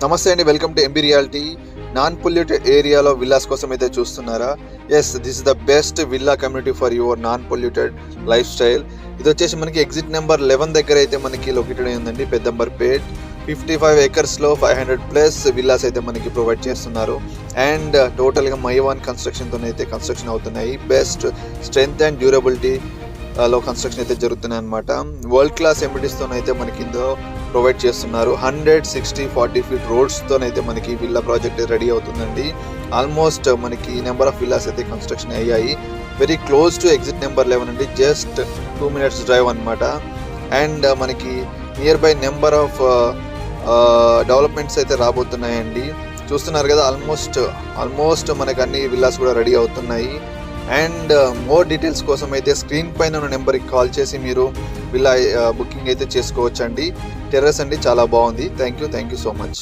నమస్తే అండి, welcome to MB reality. Non polluted ఏరియాలో విల్లాస్ కోసం అయితే చూస్తున్నారా? Yes, this is the best villa community for your non polluted lifestyle. ఇది వచ్చేసి మనకి ఎగ్జిట్ నెంబర్ 11 దగ్గర అయితే మనకి లొకేటెడ్ అయి ఉందండి, పెద్దంబర్పేట్. 55 acres-లో 500+ విల్లాస్ అయితే మనకి ప్రొవైడ్ చేస్తున్నారు. అండ్ టోటల్గా మైవాన్ కన్స్ట్రక్షన్తో అయితే కన్స్ట్రక్షన్ అవుతున్నాయి. బెస్ట్ స్ట్రెంగ్త్ అండ్ డ్యూరబిలిటీ లో కన్స్ట్రక్షన్ అయితే జరుగుతున్నాయి అనమాట. వరల్డ్ క్లాస్ ఎమ్యూనిటీస్తో అయితే మనకి ఇందులో ప్రొవైడ్ చేస్తున్నారు. 160-40 feet రోడ్స్తోనైతే మనకి విల్లా ప్రాజెక్ట్ రెడీ అవుతుందండి. ఆల్మోస్ట్ మనకి నెంబర్ ఆఫ్ విల్లాస్ అయితే కన్స్ట్రక్షన్ అయ్యాయి. Very close to exit number 11 అండి, జస్ట్ 2 minutes డ్రైవ్ అనమాట. అండ్ మనకి near by number of developments అయితే రాబోతున్నాయండి. చూస్తున్నారు కదా, ఆల్మోస్ట్ మనకు అన్ని విల్లాస్ కూడా రెడీ అవుతున్నాయి. అండ్ మోర్ డీటెయిల్స్ కోసం అయితే స్క్రీన్ పైన ఉన్న నెంబర్కి కాల్ చేసి మీరు విల్లా బుకింగ్ అయితే చేసుకోవచ్చు అండి. టెర్రస్ అండి, చాలా బాగుంది. Thank you so much.